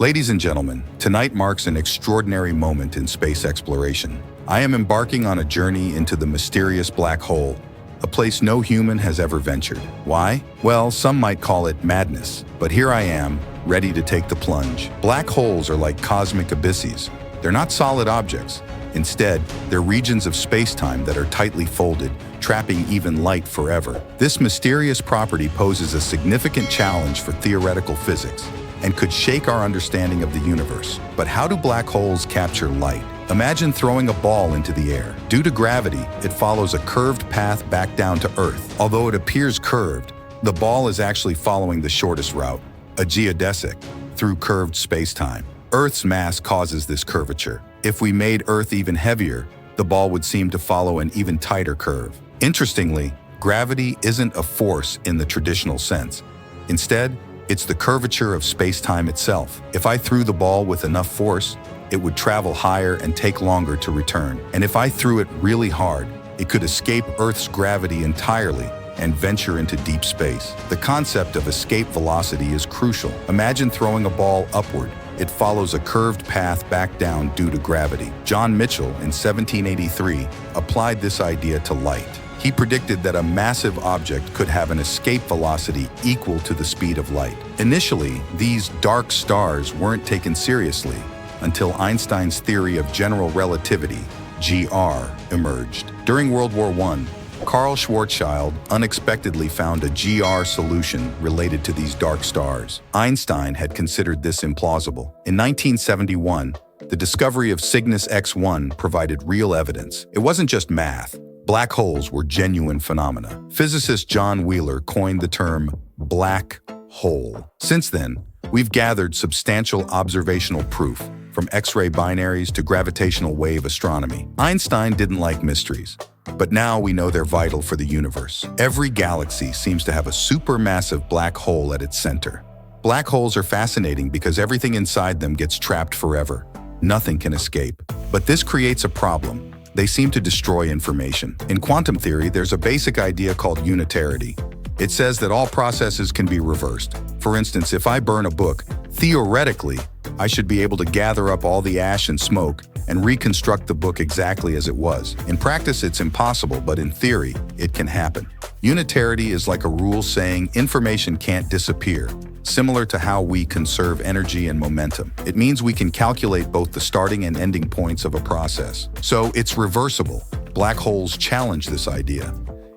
Ladies and gentlemen, tonight marks an extraordinary moment in space exploration. I am embarking on a journey into the mysterious black hole, a place no human has ever ventured. Why? Well, some might call it madness, but here I am, ready to take the plunge. Black holes are like cosmic abysses. They're not solid objects. Instead, they're regions of space-time that are tightly folded, trapping even light forever. This mysterious property poses a significant challenge for theoretical physics and could shake our understanding of the universe. But how do black holes capture light? Imagine throwing a ball into the air. Due to gravity, it follows a curved path back down to Earth. Although it appears curved, the ball is actually following the shortest route, a geodesic, through curved space-time. Earth's mass causes this curvature. If we made Earth even heavier, the ball would seem to follow an even tighter curve. Interestingly, gravity isn't a force in the traditional sense. Instead, it's the curvature of space-time itself. If I threw the ball with enough force, it would travel higher and take longer to return. And if I threw it really hard, it could escape Earth's gravity entirely and venture into deep space. The concept of escape velocity is crucial. Imagine throwing a ball upward. It follows a curved path back down due to gravity. John Mitchell, in 1783, applied this idea to light. He predicted that a massive object could have an escape velocity equal to the speed of light. Initially, these dark stars weren't taken seriously until Einstein's theory of general relativity, GR, emerged. During World War I, Carl Schwarzschild unexpectedly found a GR solution related to these dark stars. Einstein had considered this implausible. In 1971, the discovery of Cygnus X1 provided real evidence. It wasn't just math. Black holes were genuine phenomena. Physicist John Wheeler coined the term black hole. Since then, we've gathered substantial observational proof, from X-ray binaries to gravitational wave astronomy. Einstein didn't like mysteries, but now we know they're vital for the universe. Every galaxy seems to have a supermassive black hole at its center. Black holes are fascinating because everything inside them gets trapped forever. Nothing can escape. But this creates a problem. They seem to destroy information. In quantum theory, there's a basic idea called unitarity. It says that all processes can be reversed. For instance, if I burn a book, theoretically, I should be able to gather up all the ash and smoke and reconstruct the book exactly as it was. In practice, it's impossible, but in theory, it can happen. Unitarity is like a rule saying information can't disappear, similar to how we conserve energy and momentum. It means we can calculate both the starting and ending points of a process. So it's reversible. Black holes challenge this idea.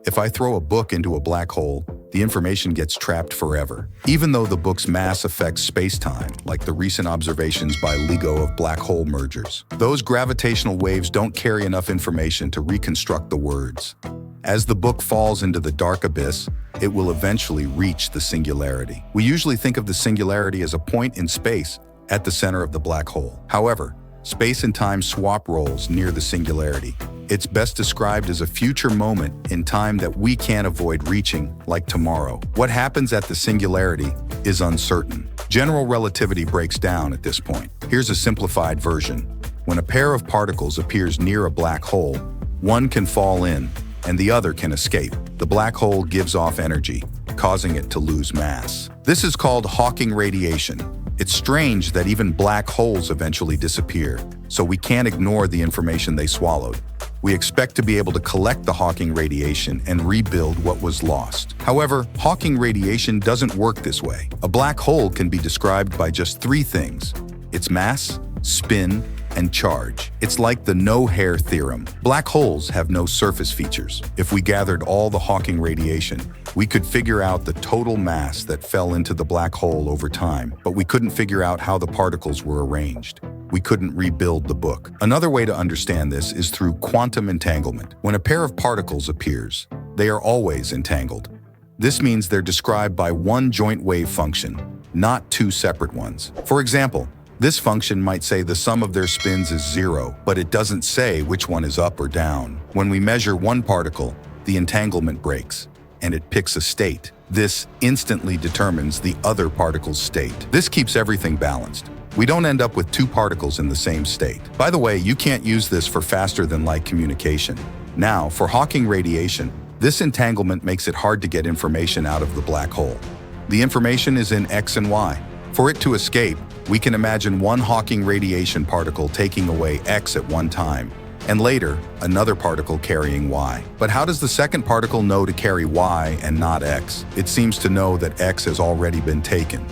If I throw a book into a black hole, the information gets trapped forever. Even though the book's mass affects space-time, like the recent observations by LIGO of black hole mergers, those gravitational waves don't carry enough information to reconstruct the words. As the book falls into the dark abyss, it will eventually reach the singularity. We usually think of the singularity as a point in space at the center of the black hole. However, space and time swap roles near the singularity. It's best described as a future moment in time that we can't avoid reaching, like tomorrow. What happens at the singularity is uncertain. General relativity breaks down at this point. Here's a simplified version. When a pair of particles appears near a black hole, one can fall in and the other can escape. The black hole gives off energy, causing it to lose mass. This is called Hawking radiation. It's strange that even black holes eventually disappear, so we can't ignore the information they swallowed. We expect to be able to collect the Hawking radiation and rebuild what was lost. However, Hawking radiation doesn't work this way. A black hole can be described by just three things: its mass, spin, and charge. It's like the no-hair theorem. Black holes have no surface features. If we gathered all the Hawking radiation, we could figure out the total mass that fell into the black hole over time, but we couldn't figure out how the particles were arranged. We couldn't rebuild the book. Another way to understand this is through quantum entanglement. When a pair of particles appears, they are always entangled. This means they're described by one joint wave function, not two separate ones. For example, this function might say the sum of their spins is 0, but it doesn't say which one is up or down. When we measure one particle, the entanglement breaks, and it picks a state. This instantly determines the other particle's state. This keeps everything balanced. We don't end up with two particles in the same state. By the way, you can't use this for faster-than-light communication. Now, for Hawking radiation, this entanglement makes it hard to get information out of the black hole. The information is in X and Y. For it to escape, We can imagine one Hawking radiation particle taking away X at one time, and later, another particle carrying Y. But how does the second particle know to carry Y and not X? It seems to know that X has already been taken.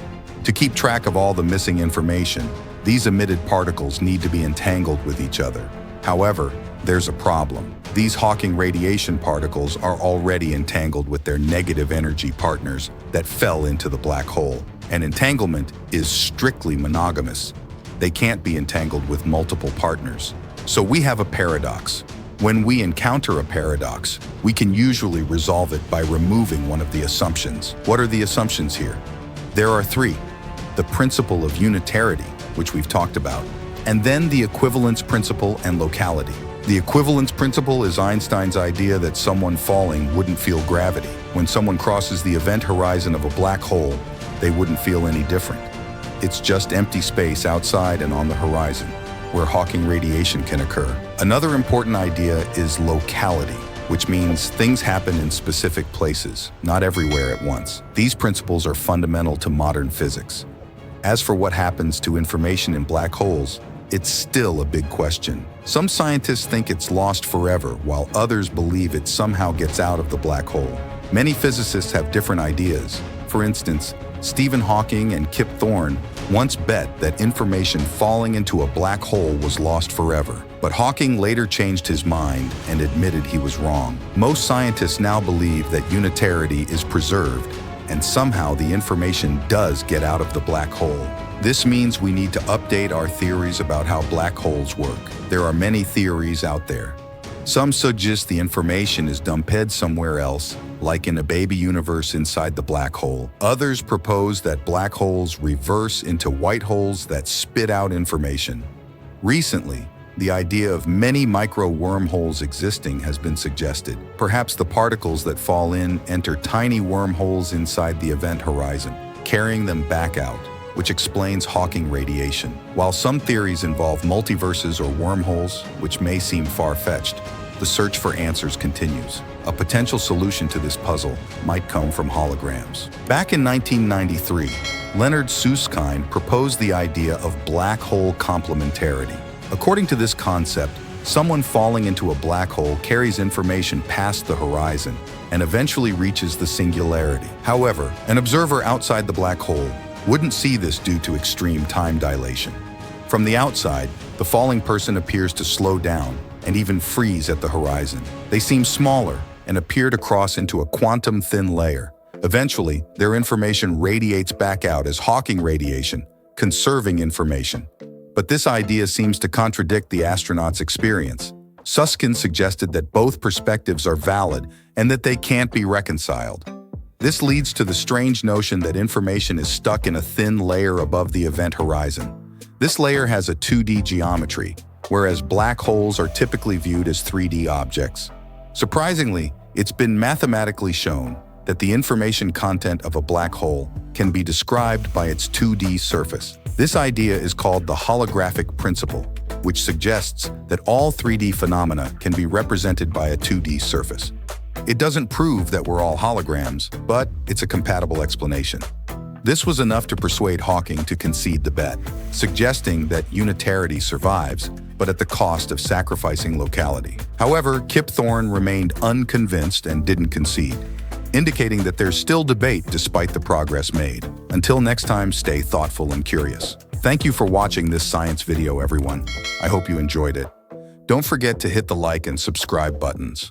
To keep track of all the missing information, these emitted particles need to be entangled with each other. However, there's a problem. These Hawking radiation particles are already entangled with their negative energy partners that fell into the black hole. And entanglement is strictly monogamous. They can't be entangled with multiple partners. So we have a paradox. When we encounter a paradox, we can usually resolve it by removing one of the assumptions. What are the assumptions here? There are three. The principle of unitarity, which we've talked about, and then the equivalence principle and locality. The equivalence principle is Einstein's idea that someone falling wouldn't feel gravity. When someone crosses the event horizon of a black hole, they wouldn't feel any different. It's just empty space outside and on the horizon, where Hawking radiation can occur. Another important idea is locality, which means things happen in specific places, not everywhere at once. These principles are fundamental to modern physics. As for what happens to information in black holes, it's still a big question. Some scientists think it's lost forever, while others believe it somehow gets out of the black hole. Many physicists have different ideas. For instance, Stephen Hawking and Kip Thorne once bet that information falling into a black hole was lost forever. But Hawking later changed his mind and admitted he was wrong. Most scientists now believe that unitarity is preserved, and somehow the information does get out of the black hole. This means we need to update our theories about how black holes work. There are many theories out there. Some suggest the information is dumped somewhere else, like in a baby universe inside the black hole. Others propose that black holes reverse into white holes that spit out information. Recently, the idea of many micro wormholes existing has been suggested. Perhaps the particles that fall in enter tiny wormholes inside the event horizon, carrying them back out, which explains Hawking radiation. While some theories involve multiverses or wormholes, which may seem far-fetched, the search for answers continues. A potential solution to this puzzle might come from holograms. Back in 1993, Leonard Susskind proposed the idea of black hole complementarity. According to this concept, someone falling into a black hole carries information past the horizon and eventually reaches the singularity. However, an observer outside the black hole wouldn't see this due to extreme time dilation. From the outside, the falling person appears to slow down and even freeze at the horizon. They seem smaller and appear to cross into a quantum-thin layer. Eventually, their information radiates back out as Hawking radiation, conserving information. But this idea seems to contradict the astronaut's experience. Susskind suggested that both perspectives are valid and that they can't be reconciled. This leads to the strange notion that information is stuck in a thin layer above the event horizon. This layer has a 2D geometry, whereas black holes are typically viewed as 3D objects. Surprisingly, it's been mathematically shown that the information content of a black hole can be described by its 2D surface. This idea is called the holographic principle, which suggests that all 3D phenomena can be represented by a 2D surface. It doesn't prove that we're all holograms, but it's a compatible explanation. This was enough to persuade Hawking to concede the bet, suggesting that unitarity survives, but at the cost of sacrificing locality. However, Kip Thorne remained unconvinced and didn't concede, indicating that there's still debate despite the progress made. Until next time, stay thoughtful and curious. Thank you for watching this science video, everyone. I hope you enjoyed it. Don't forget to hit the like and subscribe buttons.